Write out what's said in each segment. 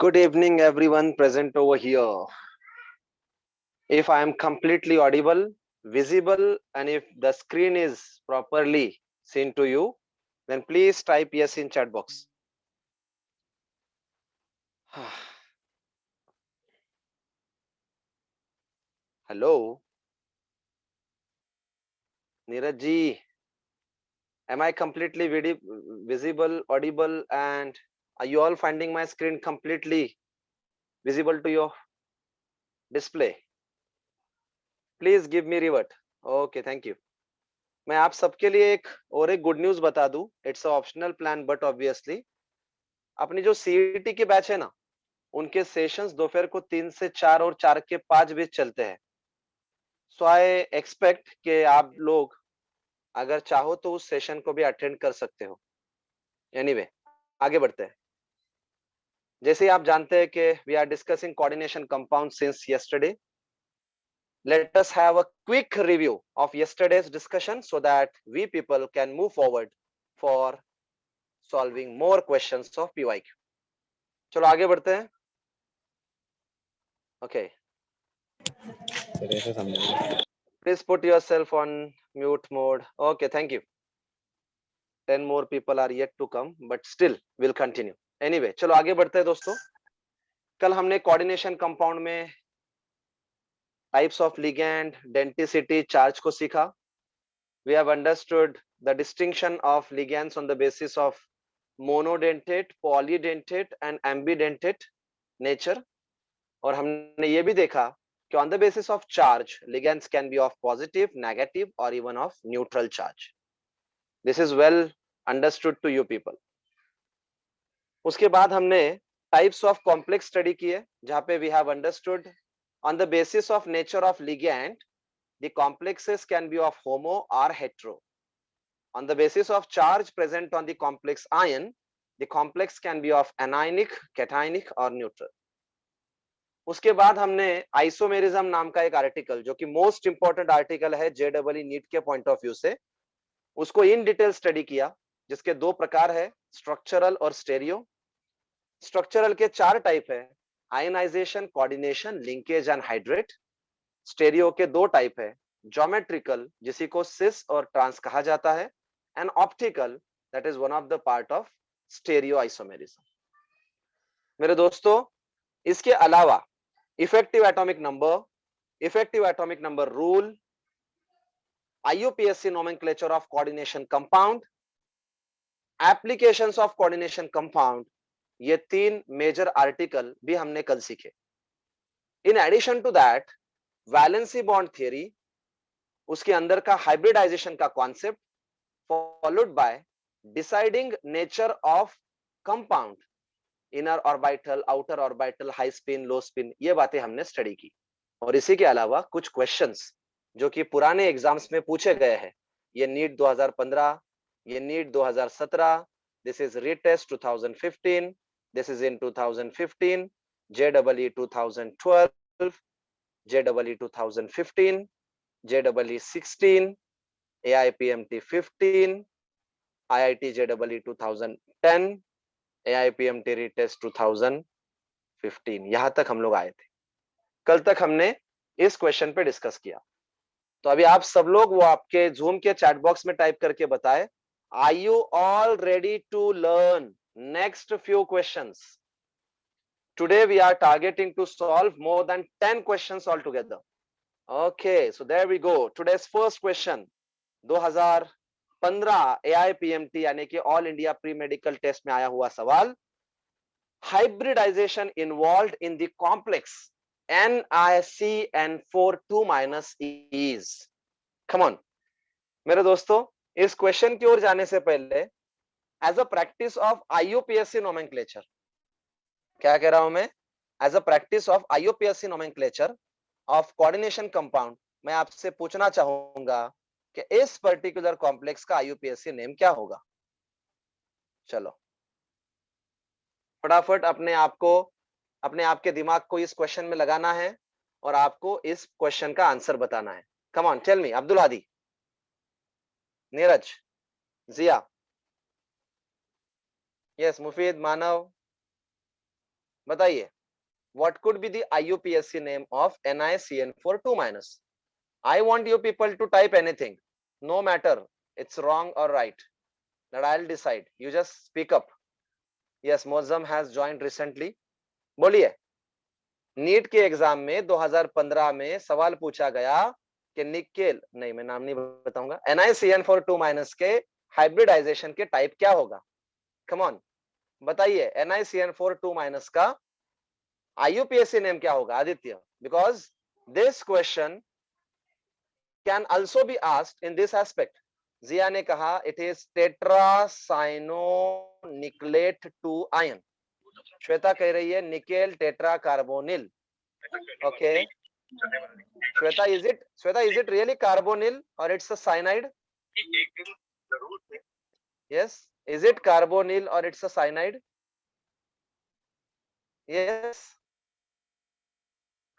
Good evening, everyone present over here. If I am completely audible, visible, and if the screen is properly seen to you, then please type yes in chat box. Hello, Neeraj ji. Am I completely visible, audible, and are you all finding my screen completely visible to your display? Please give me revert. Okay, thank you. मैं आप सबके लिए एक good news बता दूं. It's optional plan but obviously अपनी जो CET की बैच है ना, उनके सेशंस दोपहर को 3 से 4 और 4 के 5 बीच चलते हैं. सो आई एक्सपेक्ट कि आप लोग अगर चाहो तो उस सेशन को भी अटेंड कर सकते हो. एनीवे, आगे बढ़ते हैं. जैसे आप जानते हैं कि we are discussing coordination compound since yesterday. Let us have a quick review of yesterday's discussion so that we people can move forward for solving more questions of PYQ. चलो आगे बढ़ते हैं. Okay. Please put yourself on mute mode. Okay, thank you. 10 more people are yet to come, but still we'll continue. Anyway, चलो आगे बढ़ते हैं दोस्तों. कल हमने कोऑर्डिनेशन कंपाउंड में types of ligand, density, charge को सीखा. We have understood the distinction of ligands on the basis of monodentate, polydentate and ambidentate nature. और हमने ये भी देखा कि on the basis of charge, ligands can be of positive, negative or even of neutral charge. This is well understood to you people. उसके बाद हमने types of complex study किए, जहाँ पे we have understood on the basis of nature of ligand, the complexes can be of homo or hetero. On the basis of charge present on the complex ion, the complex can be of anionic, cationic or neutral. उसके बाद हमने isomerism नाम का एक article, जो कि most important article है जेडबलई NEET के पॉइंट ऑफ व्यू से, उसको इन डिटेल स्टडी किया, जिसके दो प्रकार है, स्ट्रक्चरल और स्टेरियो. स्ट्रक्चरल के 4 टाइप है, ionization, coordination, linkage and hydrate. Stereo के 2 टाइप है, ज्योमेट्रिकल, जिसी को सिस और ट्रांस कहा जाता है, and optical, that is one of the part of stereo isomerism. मेरे दोस्तों, इसके अलावा effective atomic number rule, IUPAC nomenclature of coordination compound, applications of coordination compound, ये 3 मेजर आर्टिकल भी हमने कल सीखे. In addition to that, valency bond theory, उसके अंदर का हाइब्रिडाइजेशन का concept, followed by deciding nature of compound, inner orbital, outer orbital, high spin, low spin, ये बातें हमने स्टडी की. और इसी के अलावा कुछ क्वेश्चंस जो कि पुराने एग्जाम्स में पूछे गए हैं, ये नीट 2015, ये NEET 2017, this is retest 2015, this is in 2015, JEE 2012, JEE 2015, JEE 16, AIPMT 15, IIT JEE 2010, AIPMT retest 2015. यहां तक हम लोग आए थे. कल तक हमने इस क्वेश्चन पे डिस्कस किया. तो अभी आप सब लोग वो आपके जूम के चैट बॉक्स में टाइप करके बताएं, are you all ready to learn next few questions? Today we are targeting to solve more than 10 questions all together. Okay, so there we go. Today's first question, 2015 AIPMT यानी कि all India pre medical test में आया हुआ सवाल. Hybridization involved in the complex NiCN4 2- is. Come on. मेरे दोस्तों, इस question की ओर जाने से पहले as a practice of IUPAC nomenclature, क्या कह रहा हूं मैं? As a practice of IUPAC nomenclature of coordination compound, मैं आपसे पूछना चाहूंगा कि इस पर्टिकुलर कॉम्प्लेक्स का IUPAC नेम क्या होगा? चलो फटाफट अपने आप के दिमाग को इस क्वेश्चन में लगाना है और आपको इस क्वेश्चन का आंसर बताना है. Come on, tell me. Abdul Hadi, Neeraj, Jiya, yes, Mufeed, Manav, बताइए, what could be the IUPAC name of NiCN4 2-? I want you people to type anything, no matter it's wrong or right, that I'll decide. You just speak up. Yes, Mozam has joined recently. बोलिए, NEET के exam में 2015 में सवाल पूछा गया कि nickel, नहीं मैं नाम नहीं बताऊंगा, NiCN4 2- के हाइब्रिडाइजेशन के टाइप क्या होगा? कम ऑन, बताइए, NiCN4 2- का IUPAC नेम क्या होगा Aditya? Because this question can also be asked in this aspect. Jiya ने कहा it is tetracyanonickelate 2 ion. Shweta कह रही है nickel tetra carbonyl. Okay Shweta, is it really carbonyl और it's a cyanide? Yes, is it carbonyl और it's a cyanide? Yes,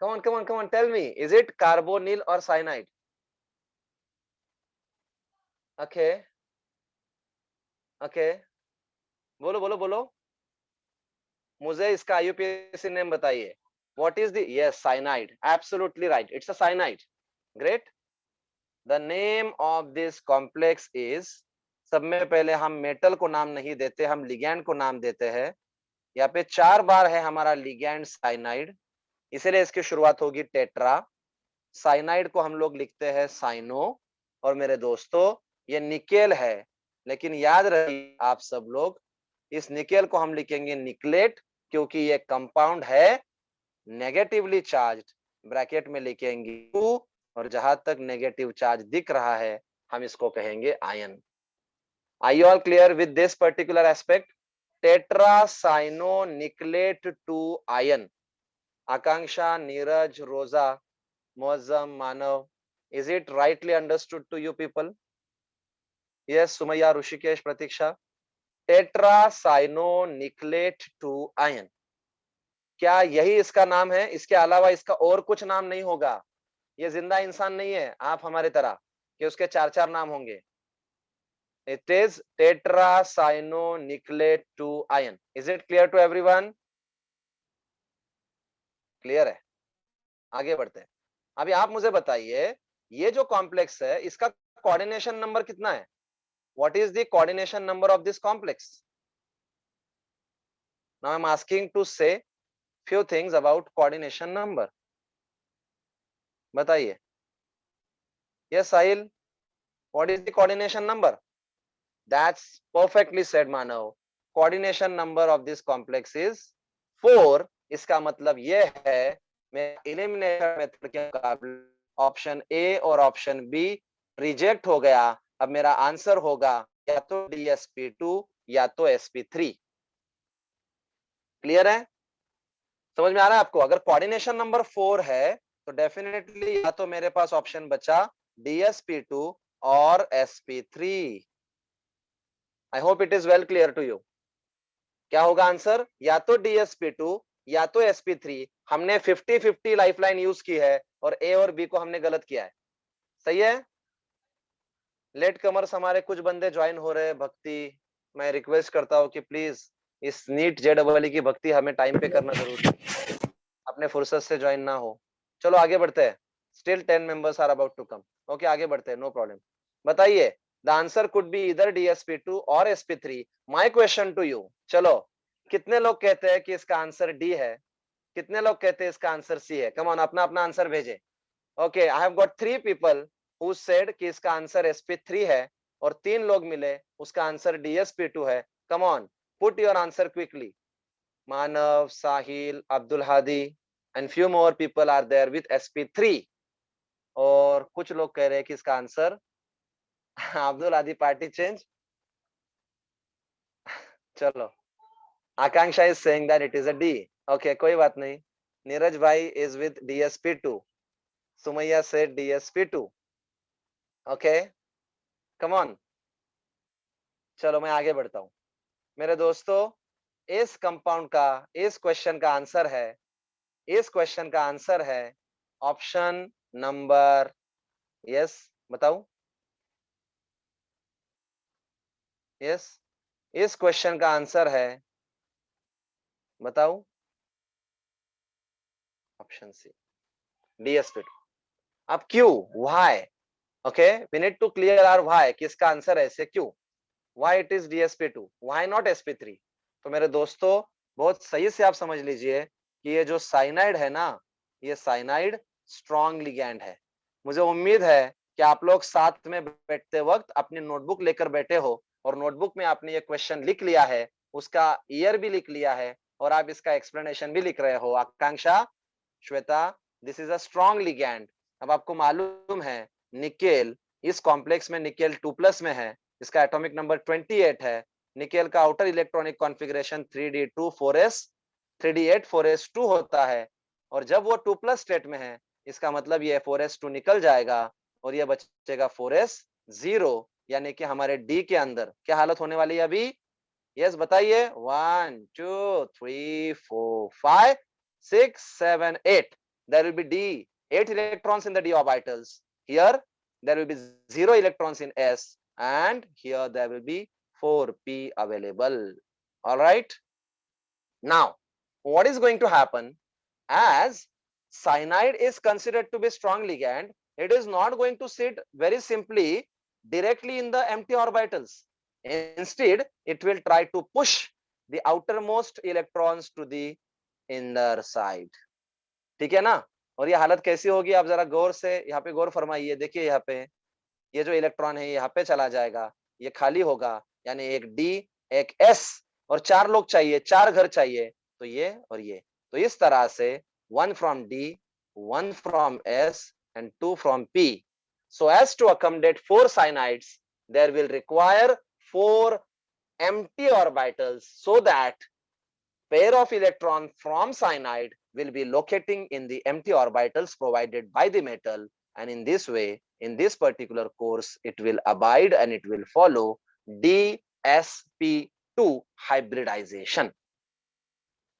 come on, tell me, is it carbonyl or cyanide? Okay, बोलो बोलो बोलो, मुझे इसका IUPAC नेम बताइए. What is the, yes, cyanide, absolutely right, it's a cyanide. Great. The name of this complex is, सब में पहले हम मेटल को नाम नहीं देते, हम लिगैंड को नाम देते हैं. यहाँ पे 4 बार है हमारा लिगैंड साइनाइड, इसलिए इसकी शुरुआत होगी टेट्रा. साइनाइड को हम लोग लिखते हैं साइनो. और मेरे दोस्तों ये निकेल है, लेकिन याद रखिए आप सब लोग, इस निकेल को हम लिखेंगे निकलेट, क्योंकि ये कंपाउंड है नेगेटिवली चार्ज्ड. ब्रैकेट में लिखेंगे 2, और जहां तक नेगेटिव चार्ज दिख रहा है हम इसको कहेंगे ion. Are you all clear with this particular aspect? Tetracyanoniclate 2 ion. Akanksha, Neeraj, Rosa, Mozam, Manav, is it rightly understood to you people? Yes, Sumaya, Rushikesh, Pratiksha. Tetracyanoniclate 2 ion. क्या यही इसका नाम है? इसके अलावा इसका और कुछ नाम नहीं होगा. ये जिंदा इंसान नहीं है आप हमारे तरह कि उसके 4 नाम होंगे. It is tetracyanoniclate 2 ion. Is it clear to everyone? Clear है. आगे बढ़ते हैं. अभी आप मुझे बताइए, ये जो कॉम्प्लेक्स है इसका कोऑर्डिनेशन नंबर कितना है? What is the coordination number of this complex? Now I'm asking to say few things about coordination number. बताइए. Yes, Sahil. What is the coordination number? That's perfectly said, Manav. Coordination number of this complex is 4. इसका मतलब ये है, मैं elimination method के मुकाबले option A और option B reject हो गया. अब मेरा आंसर होगा या तो DsP2 या तो sp3. क्लियर है? समझ में आ रहा है आपको? अगर कोऑर्डिनेशन नंबर 4 है तो डेफिनेटली या तो मेरे पास ऑप्शन बचा DsP2 और sp3. I hope it is well clear to you. क्या होगा आंसर? या तो DsP2 या तो sp3. हमने 50-50 लाइफलाइन यूज की है और ए और बी को हमने गलत किया है. सही है? लेट कमर्स हमारे कुछ बंदे ज्वाइन हो रहे हैं. भक्ति, मैं रिक्वेस्ट करता हूं कि प्लीज इस नीट JEE की भक्ति हमें टाइम पे करना जरूरी है, अपने फुर्सत से ज्वाइन ना हो. चलो आगे बढ़ते हैं. Still 10 members are about to come. Okay आगे बढ़ते हैं, नो प्रॉब्लम. बताइए, द आंसर कुड बी इधर DsP2 और sp3. My question to you, चलो कितने लोग कहते हैं कि इसका आंसर डी है? कितने लोग कहते हैं इसका आंसर सी है? कम ऑन, अपना अपना आंसर भेजे. Okay, I have got 3 people who said कि इसका आंसर sp3 है, और 3 लोग मिले उसका आंसर DsP2 है. Come on, put your answer quickly. Manav, Sahil, Abdul Hadi, and few more people are there with sp3. और कुछ लोग कह रहे हैं कि इसका answer Abdul Hadi party change. चलो, आकांक्षा is saying that it is a D. Okay, कोई बात नहीं. नीरज भाई is with DsP2. Sumaiya said DsP2. Okay, come on. चलो मैं आगे बढ़ता हूँ. मेरे दोस्तों, इस कंपाउंड का, इस क्वेश्चन का आंसर है, इस क्वेश्चन का आंसर है ऑप्शन नंबर, यस बताओ. यस, इस क्वेश्चन का आंसर है, बताओ. Option C DsP2. अब क्यों, why, okay, we need to clear our why, किसका आंसर ऐसे क्यों, why it is DsP2, why not sp3. तो मेरे दोस्तों बहुत सही से आप समझ लीजिए कि ये जो साइनाइड है ना, ये साइनाइड स्ट्रॉन्ग लिगैंड है. मुझे उम्मीद है कि आप लोग साथ में बैठते वक्त अपनी नोटबुक लेकर बैठे हो और नोटबुक में आपने ये क्वेश्चन लिख लिया है, उसका ईयर भी लिख लिया है और आप इसका एक्सप्लेनेशन भी लिख रहे हो. Akanksha, Shweta, this is a strong ligand. अब आपको मालूम है निकेल इस कॉम्प्लेक्स में निकेल 2+ में है, इसका एटॉमिक नंबर 28 है. निकेल का outer electronic configuration 3d2 4s 3d8 4s2 होता है और जब वो 2+ स्टेट में है इसका मतलब ये 4s2 निकल जाएगा और ये बचेगा 4s0, यानी कि हमारे डी के अंदर क्या हालत होने वाली है अभी. यस बताइए. 1 2 3 4 5 6 7 8. There will be D 8 electrons in the d orbitals. Here there will be 0 electrons in s and here there will be 4p available. All right. Now what is going to happen, as cyanide is considered to be strong ligand, it is not going to sit very simply directly in the empty orbitals. Instead, it will try to push the outermost electrons to the inner side. ठीक है ना. और ये हालत कैसी होगी आप जरा गौर से यहाँ पे गौर फरमाइए. देखिए यहाँ पे ये जो इलेक्ट्रॉन है यहाँ पे चला जाएगा, ये खाली होगा, यानी एक डी एक एस और 4 लोग चाहिए, 4 घर चाहिए, तो ये और ये. तो इस तरह से 1 from D, 1 from S and 2 from P. So as to accommodate 4 cyanides, there will require 4 empty orbitals so that pair of electron from cyanide will be locating in the empty orbitals provided by the metal, and in this way, in this particular course, it will abide and it will follow DsP2 hybridization.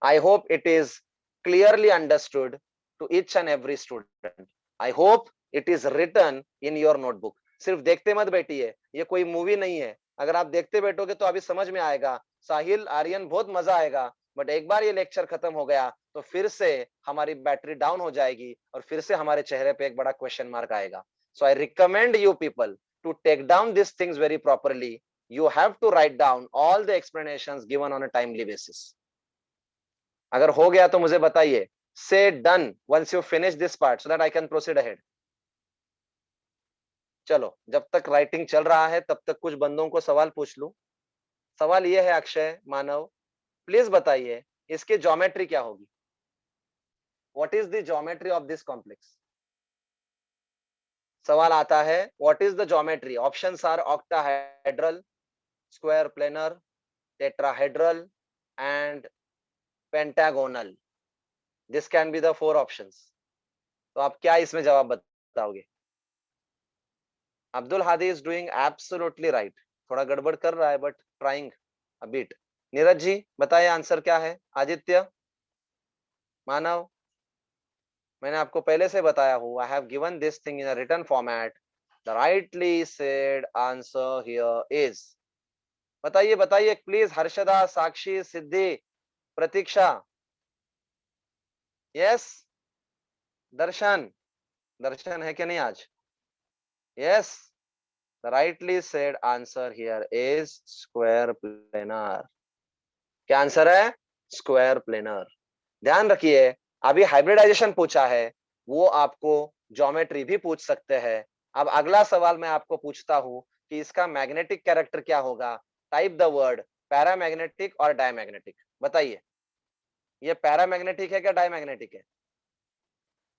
I hope it is clearly understood to each and every student. I hope it is written in your notebook. सिर्फ देखते मत बैठिए, ये कोई movie नहीं है. अगर आप देखते बैठोगे तो अभी समझ में आएगा, साहिल आर्यन बहुत मजा आएगा, बट एक बार ये लेक्चर खत्म हो गया तो फिर से हमारी बैटरी डाउन हो जाएगी और फिर से हमारे चेहरे पे एक बड़ा क्वेश्चन मार्क आएगा. So I recommend you people to take down this things very properly. You have to write down all the explanations given on a timely basis. अगर हो गया तो मुझे बताइए. Say done once you finish this part so that I can proceed ahead. चलो जब तक writing चल रहा है तब तक कुछ बंदों को सवाल पूछ लूं. सवाल ये है अक्षय मानव, प्लीज बताइए इसकी ज्योमेट्री क्या होगी. What is the geometry of this complex. सवाल आता है what is the geometry. Options are octahedral, square planar, tetrahedral and pentagonal. This can be the 4 options. तो आप क्या इसमें जवाब बताओगे. Abdul Hadi is doing absolutely right. थोड़ा गड़बड़ कर रहा है but trying a bit. Neeraj ji बताइए आंसर क्या है. आदित्य, मानव, मैंने आपको पहले से बताया हूँ. I have given this thing in a written format. The rightly said answer here is. बताइए बताइए प्लीज. हर्षदा, साक्षी, सिद्धि, प्रतीक्षा, यस. दर्शन, दर्शन है कि नहीं आज. Yes, the rightly said answer here is square planar. क्या आंसर है. Square planar. ध्यान रखिए अभी हाइब्रिडाइजेशन पूछा है, वो आपको ज्योमेट्री भी पूछ सकते हैं. अब अगला सवाल मैं आपको पूछता हूं कि इसका मैग्नेटिक कैरेक्टर क्या होगा. टाइप द वर्ड पैरामैग्नेटिक और डायमैग्नेटिक. बताइए ये पैरामैग्नेटिक है क्या डायमैग्नेटिक है.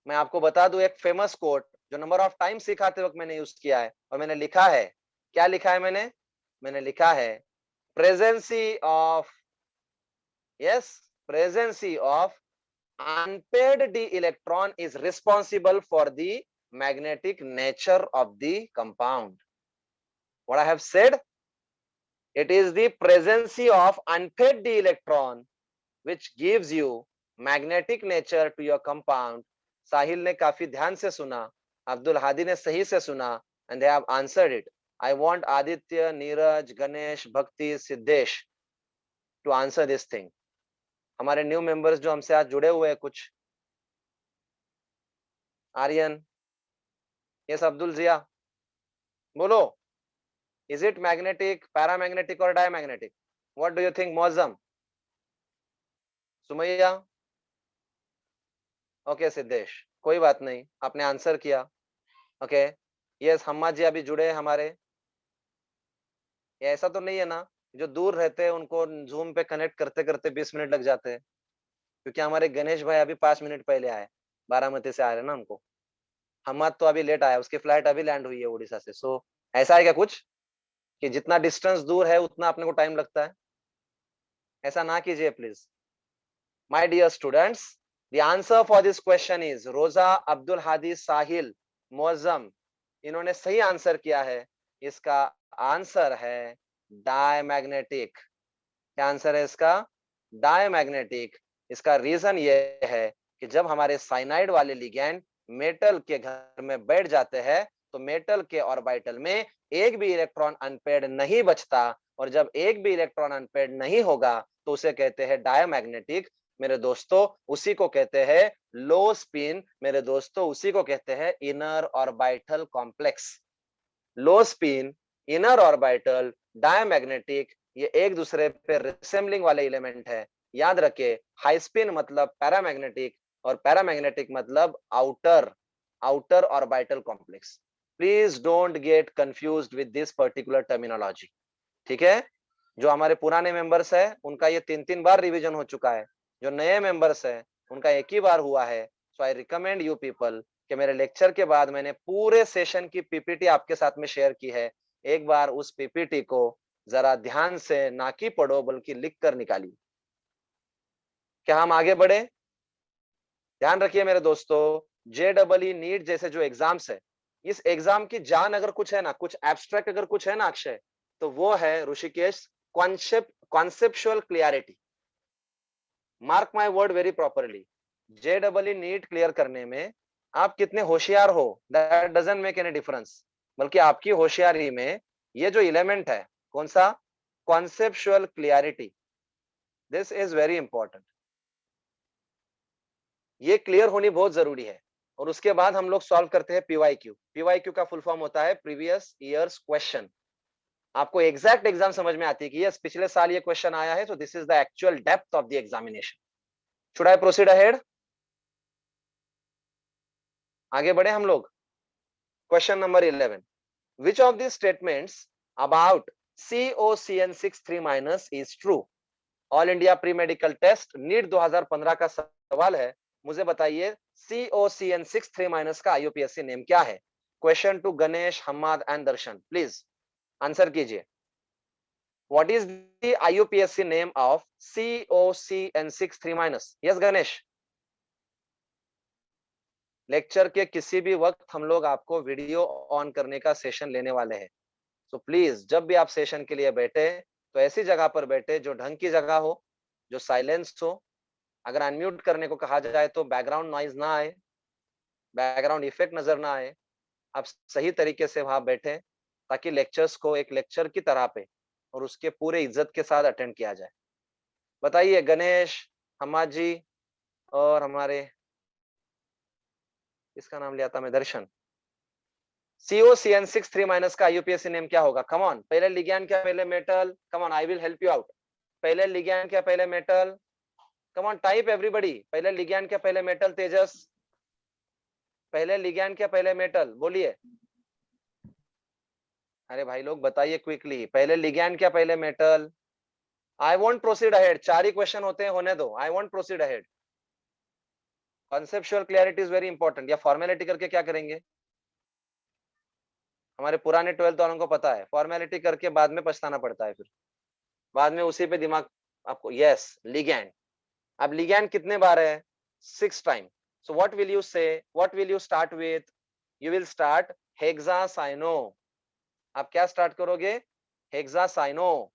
मैं आपको बता दूं एक फेमस कोट जो नंबर ऑफ टाइम सिखाते वक्त मैंने यूज किया है और मैंने लिखा है. क्या लिखा है मैंने लिखा है presence of, yes, presence of unpaired d electron is responsible for the magnetic nature of the compound. What I have said, it is the presence of unpaired d electron which gives you magnetic nature to your compound. साहिल ने काफी ध्यान से सुना, अब्दुल हादी ने सही से सुना and they have answered it. I want Aditya, Neeraj, Ganesh, Bhakti, Siddesh to answer this thing. हमारे न्यू मेंबर्स जो हमसे आज जुड़े हुए हैं कुछ, आर्यन, यस अब्दुल जिया, बोलो, इज इट मैग्नेटिक, पैरामैग्नेटिक और diamagnetic? What do you think Mauzam? Sumaiya, okay Siddhesh, कोई बात नहीं, आपने आंसर किया। ओके, यस हम्मा जी अभी जुड़े हैं हमारे। ये ऐसा तो नहीं है ना जो दूर रहते हैं उनको जूम पे कनेक्ट करते करते 20 मिनट लग जाते हैं? क्योंकि हमारे गणेश भाई अभी 5 मिनट पहले आए, बारामती से आ रहे हैं ना उनको। हम्माद तो अभी लेट आया, उसकी फ्लाइट अभी लैंड हुई है उड़ीसा से। सो ऐसा है क्या कुछ कि जितना डिस्टेंस दूर है उतना अपने को टाइम लगता है? ऐसा ना कीजिए please. My dear students, the answer for this question is Roza, Abdul Hadi, साहिल, मुअज्जम, इन्होंने सही आंसर किया है। इसका आंसर है डायमैग्नेटिक। क्या आंसर है इसका? डायमैग्नेटिक। इसका रीजन ये है कि जब हमारे साइनाइड वाले लिगैंड मेटल के घर में बैठ जाते हैं तो मेटल के ऑर्बिटल में एक भी इलेक्ट्रॉन अनपेयर्ड नहीं बचता, और जब एक भी इलेक्ट्रॉन अनपेयर्ड नहीं होगा तो उसे कहते हैं डायमैग्नेटिक मेरे दोस्तों। उसी को कहते हैं लो स्पिन मेरे दोस्तों, उसी को कहते हैं इनर ऑर्बिटल कॉम्प्लेक्स। लो स्पिन, इनर ऑर्बिटल, डायमैग्नेटिक, ये एक दूसरे पे रिसेंबलिंग वाले एलिमेंट है। याद रखे, हाई स्पिन मतलब पैरामैग्नेटिक और पैरामैग्नेटिक मतलब outer outer orbital complex. Please don't get confused with this particular terminology. ठीक है? जो हमारे पुराने मेंबर्स है उनका ये 3 बार रिवीजन हो चुका है। जो नए मेंबर्स है उनका एक ही बार हुआ है। सो आई रिकमेंड यू पीपल कि मेरे लेक्चर के बाद मैंने पूरे सेशन की पीपीटी आपके साथ में शेयर की है। एक बार उस पीपीटी को जरा ध्यान से ना कि पढ़ो बल्कि लिख कर निकालिए। क्या हम आगे बढ़े? ध्यान रखिए मेरे दोस्तों, JEE नीट जैसे जो एग्जाम्स है, इस एग्जाम की जान अगर कुछ है ना, कुछ एब्स्ट्रैक्ट अगर कुछ है ना अक्षय, तो वो है Rishikesh conceptual clarity. Mark my word very properly. JEE NEET clear करने में आप कितने होशियार हो that doesn't make any difference, बल्कि आपकी होशियारी में ये जो एलिमेंट है, कौन सा? Conceptual clarity. This is very important. ये क्लियर होनी बहुत जरूरी है। और उसके बाद हम लोग सॉल्व करते हैं पीवाईक्यू। पीवाईक्यू का फुल फॉर्म होता है प्रीवियस ईयर्स क्वेश्चन। आपको एग्जैक्ट एग्जाम समझ में आती है कि यस पिछले साल ये क्वेश्चन आया है, तो this is the actual depth of the examination. Should I proceed ahead? आगे बढ़े हम लोग। Question number 11, which of the statements about COCN63- is true? All India pre medical test NEET 2015 का सवाल है। मुझे बताइए COCN63- का IUPAC नेम क्या है? Question to Ganesh, Hammad and Darshan, please answer कीजिए। What is the IUPAC name of COCN63? Yes Ganesh. Lecture के किसी भी वक्त हम लोग आपको वीडियो ऑन करने का सेशन लेने वाले हैं। तो प्लीज जब भी आप सेशन के लिए बैठे तो ऐसी जगह पर बैठे जो ढंग की जगह हो, जो साइलेंस हो। अगर अनम्यूट करने को कहा जाए तो बैकग्राउंड नॉइज ना आए, बैकग्राउंड इफेक्ट नजर ना आए। आप सही तरीके से वहां बैठे ताकि लेक्चर्स को एक लेक्चर की तरह पे और उसके पूरे इज्जत के साथ अटेंड किया जाए। बताइए गणेश, हम्मा जी और हमारे, इसका नाम लिया था मैं, दर्शन। COCN63- का IUPAC नेम क्या होगा? कम ऑन, पहले लिगैंड क्या पहले metal? Come on, I will help you out. पहले लिगैंड क्या पहले metal? Come on type everybody. पहले लिगैंड क्या पहले मेटल? तेजस, पहले लिगैंड क्या पहले मेटल? बोलिए। अरे भाई लोग बताइए क्विकली, पहले लिगैंड क्या पहले metal? I won't proceed ahead, 4 he question होते हैं, होने दो। I won't proceed ahead. Conceptual clarity is very important. या फॉर्मेलिटी करके क्या करेंगे? हमारे पुराने 12th वालों को पता है, फॉर्मेलिटी करके बाद में पछताना पड़ता है, फिर बाद में उसी पे दिमाग आपको। Yes ligand. अब लिगैंड कितने बार है? 6 time. So what will you say, what will you start with? You will start hexacyano. आप क्या स्टार्ट करोगे? हेक्सासाइनो।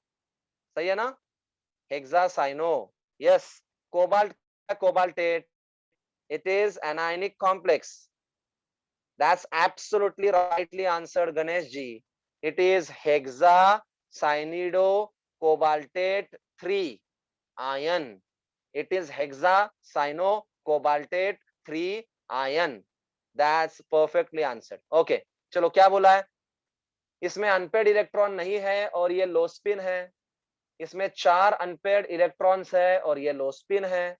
सही है ना? Hexacyano. Yes. Cobalt, cobaltate, it is anionic complex. That's absolutely rightly answered Ganesh ji. It is hexacyanide cobaltate 3 ion. It is hexacyanide cobaltate 3 ion. That's perfectly answered. Okay, चलो क्या बोला है, इसमें अनपेड इलेक्ट्रॉन नहीं है और ये लो स्पिन है, इसमें 4 अनपेड इलेक्ट्रॉन्स है और ये लो स्पिन है,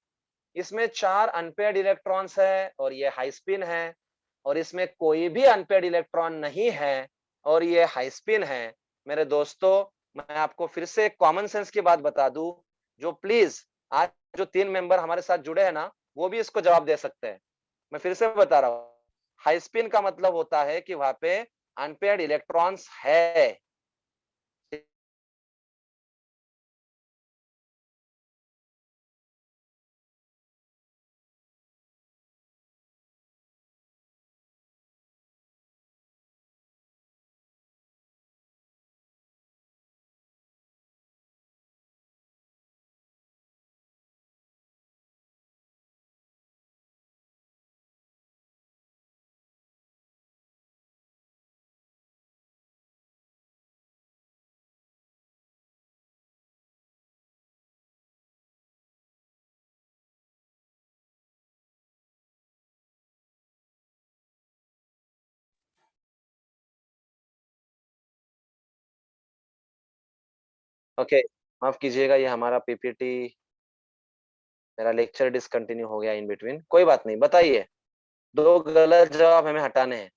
इसमें 4 अनपेड इलेक्ट्रॉन्स है और ये हाई स्पिन है, और इसमें कोई भी अनपेड इलेक्ट्रॉन नहीं है और ये हाई स्पिन है। मेरे दोस्तों, मैं आपको फिर से एक कॉमन सेंस की बात बता दूं, जो प्लीज आज जो 3 मेंबर हमारे साथ जुड़े हैं ना, वो भी इसको जवाब दे सकते हैं। मैं फिर से बता रहा हूँ, हाई स्पिन का मतलब होता है कि वहां पे अनपेड इलेक्ट्रॉन्स है। ओके, माफ कीजिएगा, ये हमारा पीपीटी, मेरा लेक्चर डिसकंटिन्यू हो गया इन बिटवीन, कोई बात नहीं। बताइए, 2 गलत जवाब हमें हटाने हैं।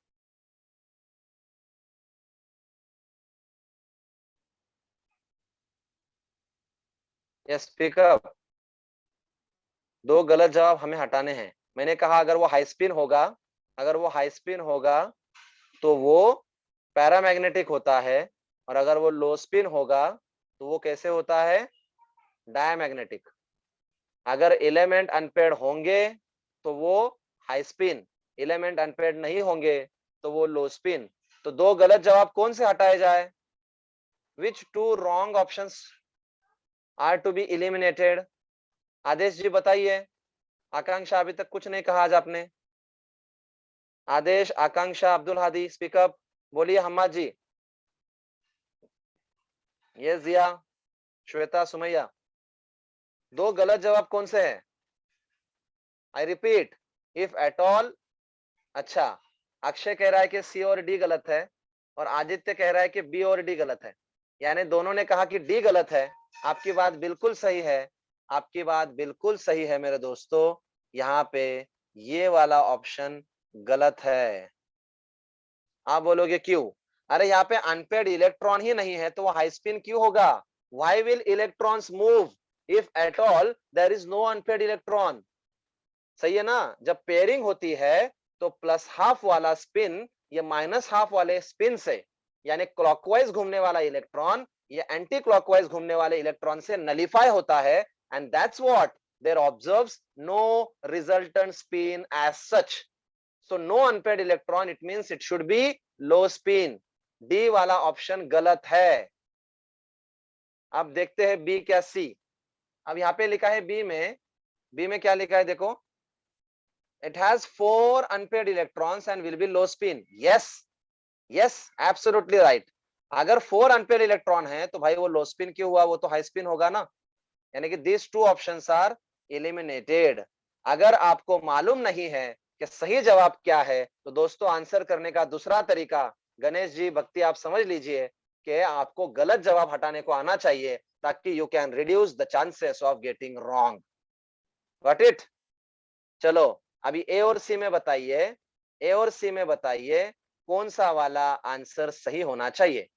Yes, speak up. 2 गलत जवाब हमें हटाने हैं। मैंने कहा अगर वो हाई स्पिन होगा, अगर वो हाई स्पिन होगा तो वो पैरामैग्नेटिक होता है, और अगर वो लो स्पिन होगा तो वो कैसे होता है, डायमैग्नेटिक। अगर एलिमेंट अनपेड होंगे तो वो हाई स्पिन, एलिमेंट अनपेड नहीं होंगे तो वो लो स्पिन। तो 2 गलत जवाब कौन से हटाए जाए, which 2 wrong options are to be eliminated? Adesh ji बताइए। आकांक्षा, अभी तक कुछ नहीं कहा आज आपने। आदेश, आकांक्षा, अब्दुल हादी, स्पीकअप, बोलिए। हम्मा जी, ये जिया, श्वेता, सुमैया, 2 गलत जवाब कौन से हैं? I repeat, if at all. अच्छा, अक्षय कह रहा है कि सी और डी गलत है, और आदित्य कह रहा है कि बी और डी गलत है, यानी दोनों ने कहा कि डी गलत है। आपकी बात बिल्कुल सही है, आपकी बात बिल्कुल सही है मेरे दोस्तों। यहाँ पे ये वाला ऑप्शन गलत है। आप बोलोगे क्यों? अरे यहाँ पे अनपेड इलेक्ट्रॉन ही नहीं है तो वो हाई स्पिन क्यों होगा? Why will electrons move if at all there is no unpaired electron? सही है ना? जब पेयरिंग होती है तो प्लस हाफ वाला स्पिन ये माइनस हाफ वाले स्पिन से, यानी क्लॉकवाइज घूमने वाला इलेक्ट्रॉन ये एंटी क्लॉकवाइज घूमने वाले इलेक्ट्रॉन से नलिफाई होता है, and that's what there observes no resultant spin as such. So no unpaired electron, it means it should be low spin. D वाला ऑप्शन गलत है। अब देखते हैं बी क्या सी। अब यहाँ पे लिखा है बी में क्या लिखा है देखो, it has 4 unpaired electrons and will be low spin. Yes, absolutely right. अगर 4 unpaired electron है तो भाई वो low spin क्यों हुआ, वो तो high spin होगा ना। यानी कि these 2 options are eliminated. अगर आपको मालूम नहीं है कि सही जवाब क्या है तो दोस्तों आंसर करने का दूसरा तरीका, गणेश जी, भक्ति, आप समझ लीजिए कि आपको गलत जवाब हटाने को आना चाहिए ताकि you can reduce the chances of getting wrong. Got it? चलो अभी ए और सी में बताइए, ए और सी में बताइए कौन सा वाला आंसर सही होना चाहिए।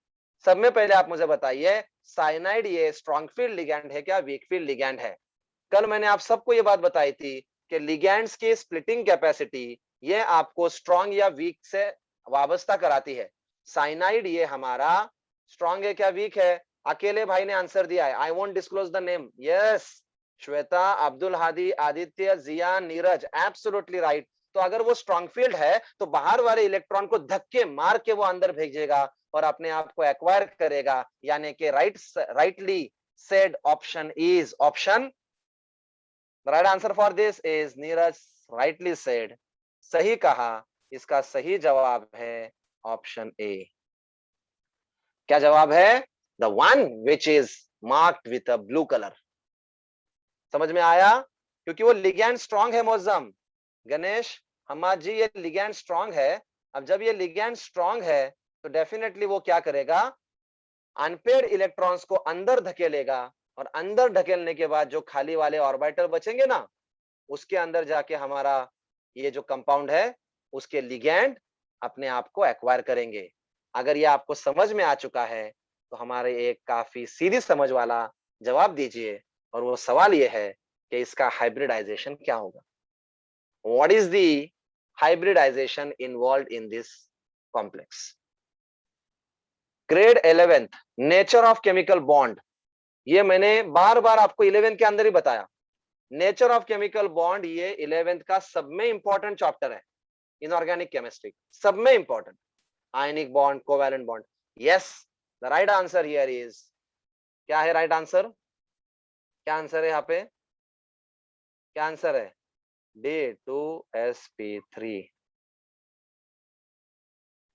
सब में पहले आप मुझे बताइए, साइनाइड ये स्ट्रॉन्ग फील्ड लिगैंड है क्या वीक फील्ड लिगैंड है? कल मैंने आप सबको ये बात बताई थी कि लिगैंड्स की स्प्लिटिंग कैपेसिटी ये आपको स्ट्रॉन्ग या वीक से वाबस्ता कराती है। साइनाइड ये हमारा स्ट्रॉन्ग है क्या वीक है? अकेले भाई ने आंसर दिया है, I won't disclose the name. Yes, Shweta, Abdul Hadi, Aditya, Jiya, Neeraj, absolutely right. तो अगर वो स्ट्रॉन्ग फील्ड है तो बाहर वाले इलेक्ट्रॉन को धक्के मार के वो अंदर भेजेगा और अपने आप को एक्वायर करेगा, यानी कि rightly said option is option. The right answer for this is Neeraj rightly said. सही कहा, इसका सही जवाब है ऑप्शन ए। क्या जवाब है? The one which is marked with a blue color. समझ में आया? क्योंकि वो लिगैंड स्ट्रॉन्ग है। मोजम, गणेश, हमारा जी ये लिगैंड स्ट्रांग है। अब जब ये लिगैंड स्ट्रांग है तो डेफिनेटली वो क्या करेगा, अनपेड इलेक्ट्रॉन्स को अंदर धकेलेगा, और अंदर धकेलने के बाद जो खाली वाले ऑर्बिटल बचेंगे ना, उसके अंदर जाके हमारा ये जो कंपाउंड है उसके लिगैंड अपने आप को एक्वायर करेंगे। अगर ये आपको समझ में आ चुका है तो हमारे एक काफी सीधी समझ वाला जवाब दीजिए, और वो सवाल ये है कि इसका हाइब्रिडाइजेशन क्या होगा। What is the hybridization involved in this complex. Grade 11th, nature of chemical bond. ये मैंने बार बार आपको 11th के अंदर ही बताया। नेचर ऑफ केमिकल बॉन्ड ये 11th का सब में इंपॉर्टेंट चैप्टर है इनऑर्गेनिक केमिस्ट्री, सब में important. Ionic bond, covalent bond. Yes, the right answer here is, क्या है राइट आंसर? क्या आंसर है यहाँ पे? क्या आंसर है? D2sp3।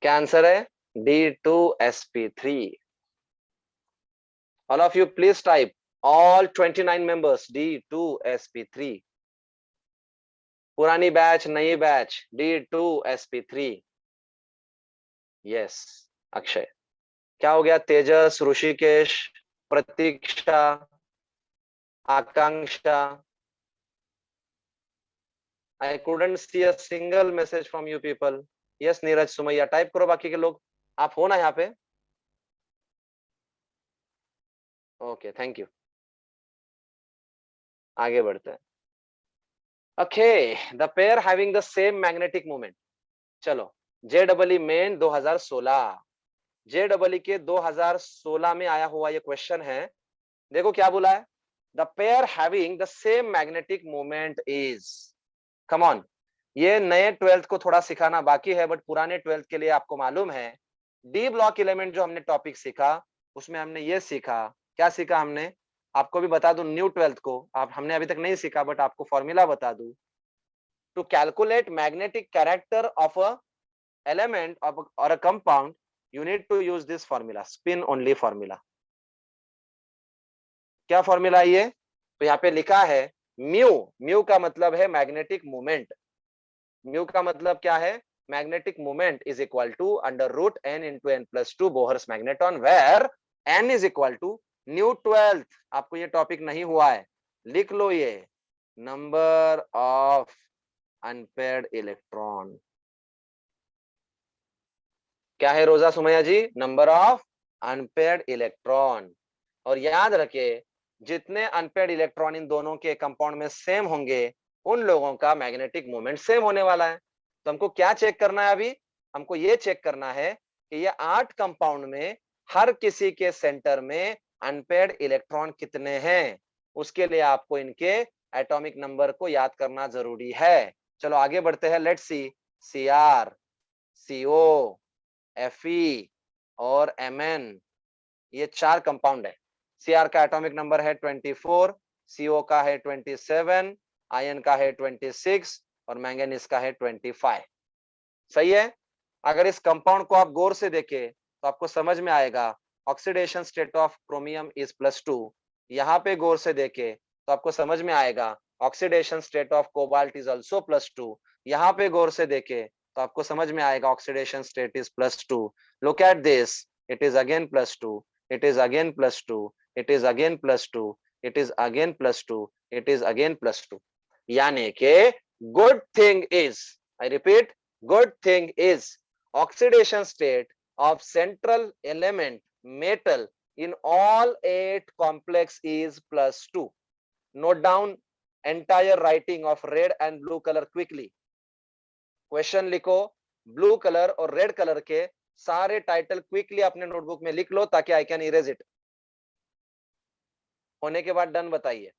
क्या आंसर है? D2sp3। All of you please type, all 29 members, D2sp3। पुरानी बैच, नई बैच, D2sp3। यस, अक्षय। क्या हो गया? तेजस, ऋषिकेश, प्रतीक्षा, आकांक्षा। I couldn't see a single message from you people. Yes, Neeraj, Sumaiya, type करो बाकी के लोग। आप हो ना यहाँ पे? Okay, thank you. आगे बढ़ते हैं। Okay, the pair having the same magnetic moment. चलो, JEE मेन 2016, JEE के 2016 में आया हुआ ये क्वेश्चन है। देखो क्या बोला है, the pair having the same magnetic moment is, come on. ये नए 12th को थोड़ा सिखाना बाकी है, बट पुराने 12th के लिए आपको मालूम है, डी ब्लॉक एलिमेंट जो हमने टॉपिक सीखा उसमें हमने ये सीखा, क्या सीखा हमने, आपको भी बता दूं, न्यू 12th को आप हमने अभी तक नहीं सीखा, बट आपको फॉर्मूला बता दूं। To calculate magnetic character of a element of or a compound, you need to use this formula, spin only formula। क्या फॉर्मूला ये? तो यहाँ पे लिखा है म्यू, म्यू का मतलब है मैग्नेटिक मोमेंट। म्यू का मतलब क्या है? Magnetic moment is equal to under root n into n plus two Bohr's magneton, where n is equal to new 12th। आपको ये टॉपिक नहीं हुआ है, लिख लो ये, नंबर ऑफ अनपेयर्ड इलेक्ट्रॉन। क्या है Roza Sumaiya ji? Number of unpaired electron. और याद रखिए, जितने अनपेयर्ड इलेक्ट्रॉन इन दोनों के कंपाउंड में सेम होंगे, उन लोगों का मैग्नेटिक मोमेंट सेम होने वाला है। तो हमको क्या चेक करना है अभी? हमको ये चेक करना है कि ये 8 कंपाउंड में हर किसी के सेंटर में अनपेयर्ड इलेक्ट्रॉन कितने हैं। उसके लिए आपको इनके एटॉमिक नंबर को याद करना जरूरी है। चलो आगे बढ़ते हैं। Let's see, Cr, CO, Fe और Mn, ये 4 कंपाउंड है। Cr का एटॉमिक नंबर है 24, CO का है 27, आयन का है 26 और मैंगनीज का है 25। सही है? अगर इस कंपाउंड को आप गौर से देखें तो आपको समझ में आएगा oxidation state of chromium is +2। यहाँ पे गौर से देखें तो आपको समझ में आएगा oxidation state of cobalt is also +2। यहाँ पे गौर से देखें तो आपको समझ में आएगा oxidation state is +2। Look at this, it is again +2, it is again +2, it is again +2, it is again +2, it is again +2। यानी कि good thing is, I repeat, good thing is oxidation state of central element metal in all 8 complex is +2। Note down entire writing of red and blue color quickly। Question लिखो, blue colour और red colour के सारे title quickly अपने notebook में लिख लो ताकि I can erase it. होने के बाद डन बताइए।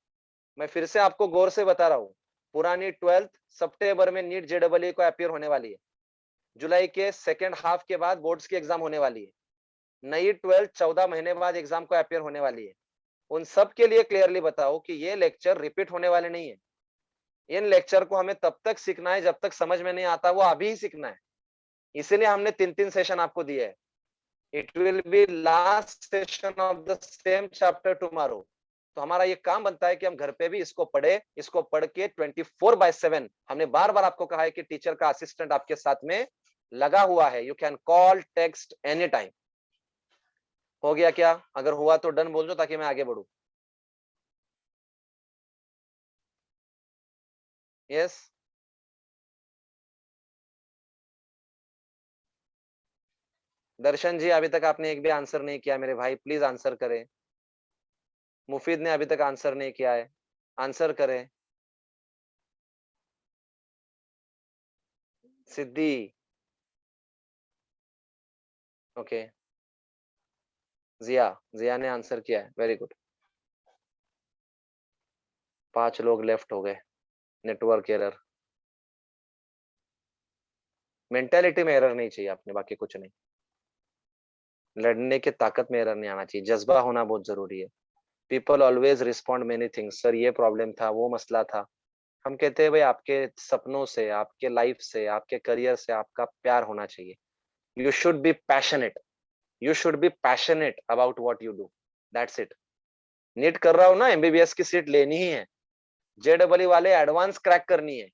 मैं फिर से आपको गौर से बता रहा हूँ, पुरानी 12th सितंबर में नीट JEE को अपियर होने वाली है। जुलाई के सेकेंड हाफ के बाद बोर्ड्स की एग्जाम होने वाली है। नई 12th 14 महीने बाद एग्जाम को अपियर होने वाली है। उन सब के लिए क्लियरली बताओ कि ये लेक्चर रिपीट होने वाले नहीं है। इन लेक्चर को हमें तब तक सीखना है जब तक समझ में नहीं आता, वो अभी ही सीखना है। इसीलिए हमने 3-3 सेशन आपको दिए है। It will be last session of the same chapter tomorrow। तो हमारा ये काम बनता है कि हम घर पे भी इसको पढ़े, इसको पढ़ के 24/7 हमने बार बार आपको कहा है कि टीचर का असिस्टेंट आपके साथ में लगा हुआ है, you can call text any time. हो गया क्या? अगर हुआ तो डन बोल दो ताकि मैं आगे बढ़ू। यस, दर्शन जी अभी तक आपने एक भी आंसर नहीं किया मेरे भाई, प्लीज आंसर करें। मुफीद ने अभी तक आंसर नहीं किया है, आंसर करें। सिद्धि, ओके। जिया, जिया ने आंसर किया है, वेरी गुड। 5 लोग लेफ्ट हो गए, नेटवर्क एरर। मेंटेलिटी में एरर नहीं चाहिए आपने, बाकी कुछ नहीं। लड़ने की ताकत में एरर नहीं आना चाहिए, जज्बा होना बहुत जरूरी है। People always respond many things, sir ये प्रॉब्लम था, वो मसला था। हम कहते हैं भाई आपके सपनों से, आपके लाइफ से, आपके करियर से आपका प्यार होना चाहिए। You should be passionate, you should be passionate about what you do, that's it. NEET कर रहा हो ना, एमबीबीएस की सीट लेनी ही है, जेडबलई वाले एडवांस क्रैक करनी है,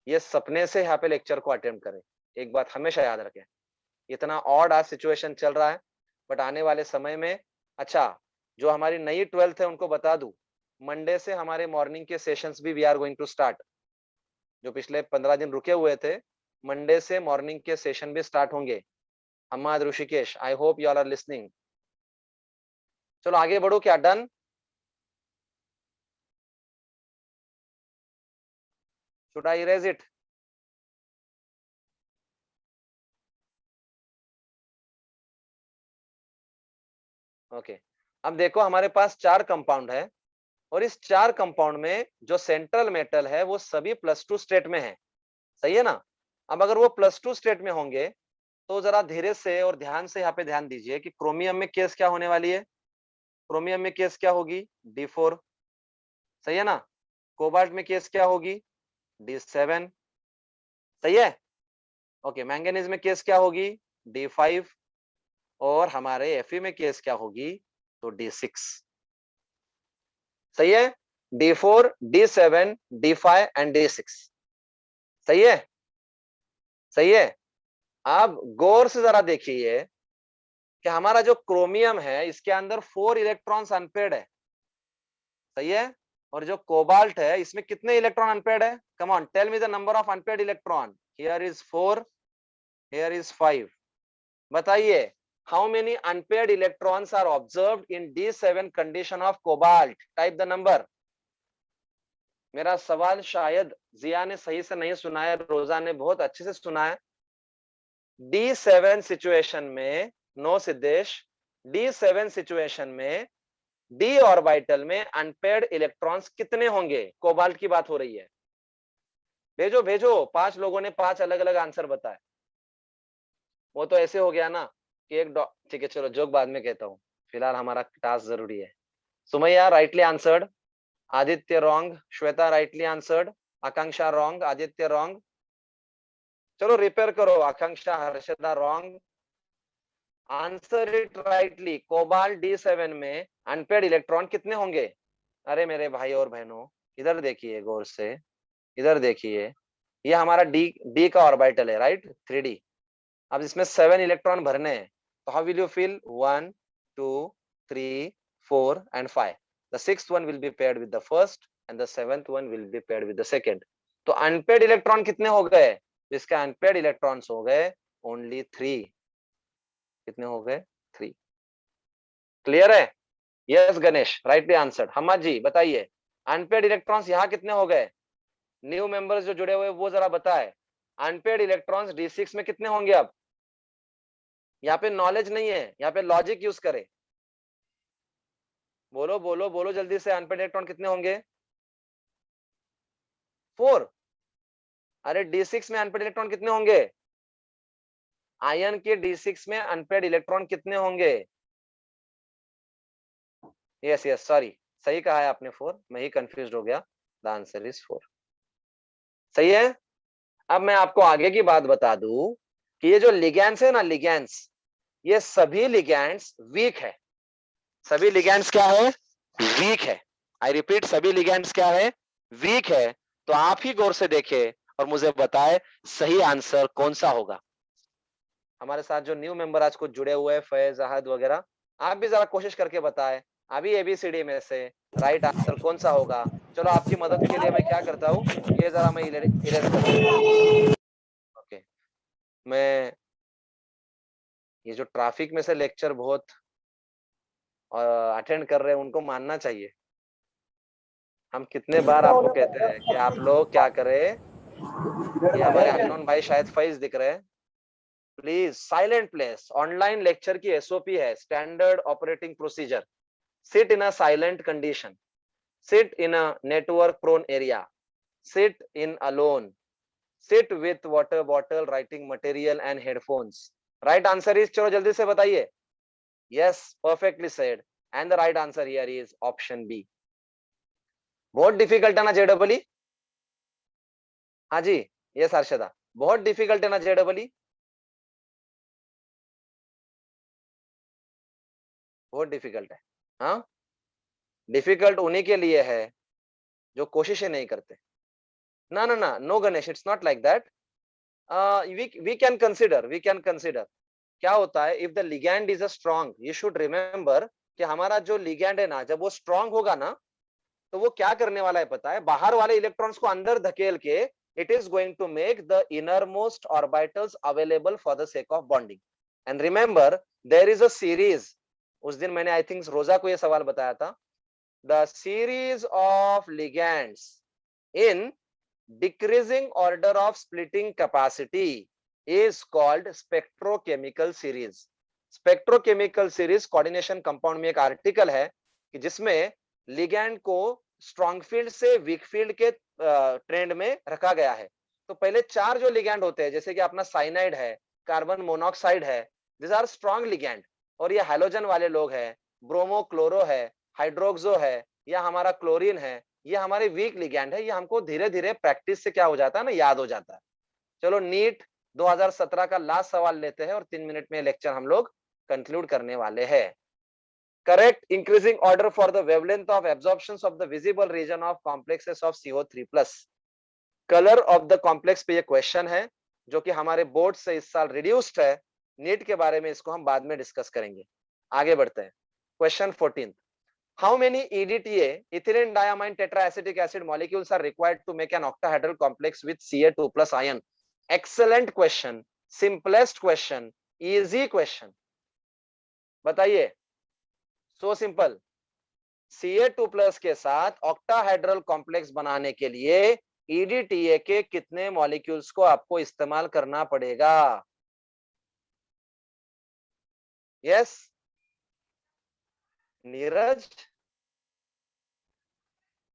ये सपने से यहाँ पे लेक्चर को अटेम्प्ट करें। एक बात हमेशा याद रखें, इतना ऑड आज सिचुएशन चल रहा है, बट आने वाले समय में, अच्छा जो हमारी नई 12th है उनको बता दूं, मंडे से हमारे मॉर्निंग के सेशंस भी we are going to start. जो पिछले 15 दिन रुके हुए थे, मंडे से मॉर्निंग के सेशन भी स्टार्ट होंगे। Ammad, Rishikesh, I hope you all are listening. चलो आगे बढ़ो, क्या done? Should I erase it? Okay, अब देखो हमारे पास 4 कंपाउंड है, और इस 4 कंपाउंड में जो सेंट्रल मेटल है वो सभी +2 स्टेट में है, सही है ना? अब अगर वो +2 स्टेट में होंगे तो जरा धीरे से और ध्यान से यहाँ पे ध्यान दीजिए कि क्रोमियम में केस क्या होने वाली है। क्रोमियम में केस क्या होगी? D4, सही है ना? कोबाल्ट में केस क्या होगी? D7, सही है? ओके, मैंगनीज में केस क्या होगी? D5, और हमारे Fe में केस क्या होगी? तो D6, सही है? D4, D7, D5 and D6, सही है? सही है? अब गौर से जरा देखिए कि हमारा जो क्रोमियम है इसके अंदर 4 इलेक्ट्रॉन्स अनपेयर्ड है, सही है? और जो कोबाल्ट है इसमें कितने इलेक्ट्रॉन अनपेयर्ड है? Come on, tell me the number of unpaired electron. Here is 4, here is 5। बताइए, how many unpaired electrons are observed in D7 condition of cobalt? Type the number. मेरा सवाल शायद जिया ने सही से नहीं सुना है, रोजा ने बहुत अच्छे से सुना है। D7 सिचुएशन में, नो सिद्धेश, D7 सिचुएशन में डी ऑर्बिटल में अनपेयर्ड इलेक्ट्रॉन्स कितने होंगे? कोबाल्ट की बात हो रही है। भेजो भेजो, 5 लोगों ने 5 अलग अलग आंसर बताए। वो तो ऐसे हो गया ना कि एक ठीक है, चलो जोक बाद में कहता हूँ, फिलहाल हमारा टास्क जरूरी है। Sumaiya rightly answered, Aditya wrong, Shweta rightly answered, Akanksha wrong, Aditya wrong. चलो रिपेयर करो, Akanksha, Harshada wrong, answer it rightly. Cobalt D7 में अनपेयर्ड इलेक्ट्रॉन कितने होंगे? अरे मेरे भाई और बहनों, इधर देखिए गौर से, इधर देखिए, ये हमारा डी डी का ऑर्बिटल है, राइट, 3D। अब इसमें 7 इलेक्ट्रॉन भरने हैं, तो how will you feel? 1 2 3 4 and 5। The 6th one will be paired with the first and the 7th one will be paired with the second. तो अनपेयर्ड इलेक्ट्रॉन कितने हो गए? इसके अनपेयर्ड इलेक्ट्रॉन्स हो गए ओनली 3। कितने हो गए? 3। क्लियर है? Yes Ganesh rightly answered. Hamma ji बताइए, अनपेयर्ड इलेक्ट्रॉन्स यहाँ कितने हो गए? न्यू मेंबर्स जो जुड़े हुए वो जरा बताए, अनपेयर्ड इलेक्ट्रॉन्स D6 में कितने होंगे? अब यहाँ पे नॉलेज नहीं है, यहाँ पे लॉजिक यूज करें। बोलो बोलो बोलो जल्दी से, अनपेयर्ड इलेक्ट्रॉन कितने होंगे? 4। अरे D6 में अनपेयर्ड इलेक्ट्रॉन कितने होंगे? आयन के D6 में अनपेयर्ड इलेक्ट्रॉन कितने होंगे? यस यस, सॉरी, सही कहा है आपने 4, मैं ही कंफ्यूज हो गया। द आंसर इज 4, सही है। अब मैं आपको आगे की बात बता दूं कि ये जो लिगैंड्स है ना, लिगैंड्स, ये सभी लिगैंड्स वीक है। सभी लिगैंड्स क्या है? वीक है। आई रिपीट, सभी लिगेंड्स क्या है, वीक है। तो आप ही गौर से देखें और मुझे बताएं सही आंसर कौन सा होगा। हमारे साथ जो न्यू मेंबर आज कुछ जुड़े हुए हैं, फैज, अहद वगैरह, आप भी जरा कोशिश करके बताएं अभी एबीसीडी में से राइट आंसर कौन सा होगा। चलो आपकी मदद के लिए मैं क्या करता हूँ, ये जरा मैं इरेज कर देता हूँ। ओके, मैं ये जो ट्रैफिक में से लेक्चर बहुत अटेंड कर रहे हैं उनको मानना चाहिए। हम कितने बार आपको कहते हैं कि आप लोग क्या करें, ये हमारे अननोन भाई शायद फैज दिख रहे हैं, please silent place. Online lecture की एसओपी है, standard operating procedure. Sit in a silent condition, sit in a network prone area, sit in alone, sit with water bottle, writing material and headphones. Right answer is, चलो जल्दी से बताइए। Yes, perfectly said, and the right answer here is option B. बहुत difficult है ना जेडबल? हाँ जी, yes Harshada, बहुत difficult है ना जेडबल? बहुत डिफिकल्ट है। हाँ, डिफिकल्ट उन्हीं के लिए है जो कोशिशें नहीं करते। ना ना ना, no Ganesh, it's not like that. We can consider, we can consider. क्या होता है, if the ligand is a strong, you should remember कि हमारा जो लिगैंड है ना, जब वो स्ट्रॉन्ग होगा ना, तो वो क्या करने वाला है पता है, बाहर वाले इलेक्ट्रॉन्स को अंदर धकेल के it is going to make the innermost orbitals available for the sake of bonding. And remember, there is a series. उस दिन मैंने आई थिंक रोजा को ये सवाल बताया था, the series of ligands in decreasing order of splitting capacity is called spectrochemical series. Spectrochemical series coordination compound में एक आर्टिकल है कि जिसमें लिगैंड को स्ट्रॉन्ग फील्ड से वीक फील्ड के ट्रेंड में रखा गया है। तो पहले चार जो लिगैंड होते हैं, जैसे कि अपना साइनाइड है, कार्बन मोनोऑक्साइड है, दिस आर स्ट्रॉन्ग लिगैंड। और ये हैलोजन वाले लोग हैं, ब्रोमो क्लोरो है, हाइड्रोक्सो है, या हमारा क्लोरीन है, ये हमारे वीक लिगैंड है। ये हमको धीरे धीरे प्रैक्टिस से क्या हो जाता है ना, याद हो जाता है। चलो नीट 2017 का लास्ट सवाल लेते हैं और 3 मिनट में लेक्चर हम लोग कंक्लूड करने वाले हैं। Correct increasing order for the wavelength of absorptions of the visible region of complexes of CO3+। Colour of the complex पे ये क्वेश्चन है जो कि हमारे बोर्ड से इस साल रिड्यूस्ड है। नीट के बारे में इसको हम बाद में डिस्कस करेंगे। आगे बढ़ते हैं, question 14। How many EDTA, ethylene diamine tetraacetic acid molecules are required to make an octahedral complex with Ca2+ ion? Excellent question, simplest question, easy question. बताइए, so simple. Ca2+ के साथ octahedral complex बनाने के लिए EDTA के कितने molecules को आपको इस्तेमाल करना पड़ेगा? Yes? नीरज,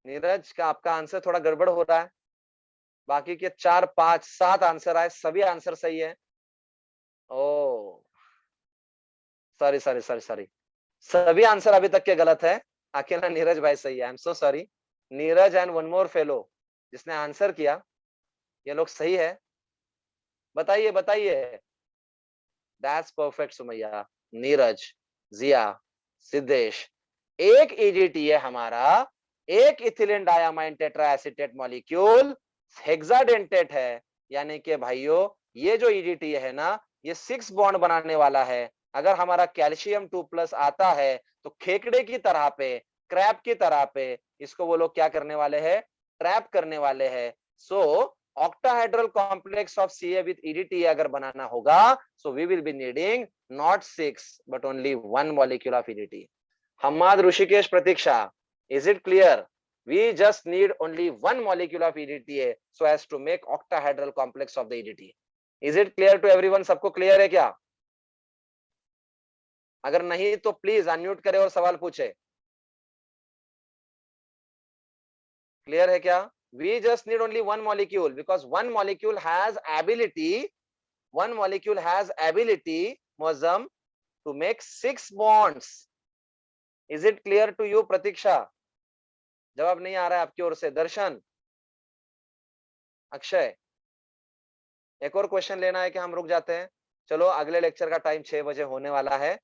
नीरज का आपका आंसर थोड़ा गड़बड़ हो रहा है। बाकी के 4, 5, 7 आंसर आए, सभी आंसर सही है। ओ सॉरी सॉरी सॉरी सॉरी, सभी आंसर अभी तक के गलत है, अकेला नीरज भाई सही है। I am so sorry. Neeraj and one more fellow जिसने आंसर किया, ये लोग सही है। बताइए बताइए। दैट्स परफेक्ट सुमैया, नीरज, जिया, सिद्धेश। एक ईडीटी है हमारा, एक ethylene diamine tetra acetate molecule hexadentate है। यानी कि भाइयों, ये जो ईडीटी है ना, ये 6 बॉन्ड बनाने वाला है। अगर हमारा कैल्शियम 2+ आता है तो खेकड़े की तरह पे, क्रैब की तरह पे इसको वो लोग क्या करने वाले हैं, ट्रैप करने वाले हैं। सो octahedral complex of Ca with EDTA अगर बनाना होगा, so we will be needing not 6 but only 1 molecule of EDTA. Hamad, Rushikesh, Pratiksha, is it clear? We just need only 1 molecule of EDTA so as to make octahedral complex of the EDTA. Is it clear to everyone? सबको clear है क्या? अगर नहीं तो please unmute करें और सवाल पूछे। क्लियर है क्या? We just need only 1 molecule because 1 molecule has ability, Mozam, to make 6 bonds. Is it clear to you, Pratiksha? जवाब नहीं आ रहा है आपकी ओर से। दर्शन, अक्षय, एक और क्वेश्चन लेना है कि हम रुक जाते हैं? चलो अगले लेक्चर का टाइम 6 बजे होने वाला है,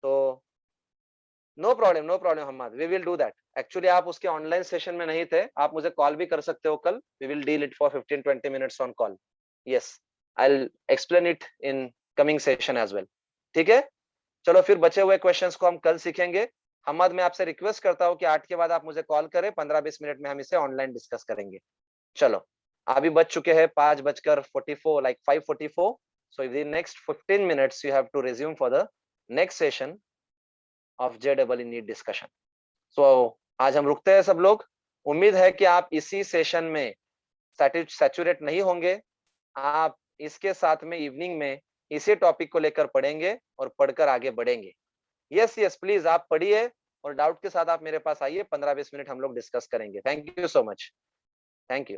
तो नो प्रॉब्लम, नो प्रॉब्लम, हम we will do that actually आप उसके ऑनलाइन सेशन में नहीं थे, आप मुझे कॉल भी कर सकते हो कल, we will deal it for 15-20 minutes on call. Yes, I will explain it in coming session as well. ठीक है, चलो फिर बचे हुए क्वेश्चंस को हम कल सीखेंगे। हमद, मैं आपसे रिक्वेस्ट करता हूँ कि 8 के बाद आप मुझे कॉल करें, 15-20 मिनट में हम इसे ऑनलाइन डिस्कस करेंगे। चलो, अभी बज चुके हैं 5:44, like 5:44. So in the next 15 minutes you have to resume for the next session of JEE NEET discussion. So आज हम रुकते हैं सब लोग। उम्मीद है कि आप इसी सेशन में सैचुरेट नहीं होंगे। आप इसके साथ में इवनिंग में इसी टॉपिक को लेकर पढ़ेंगे और पढ़कर आगे बढ़ेंगे। यस यस, प्लीज आप पढ़िए और डाउट के साथ आप मेरे पास आइए, 15-20 मिनट हम लोग डिस्कस करेंगे। Thank you so much. Thank you.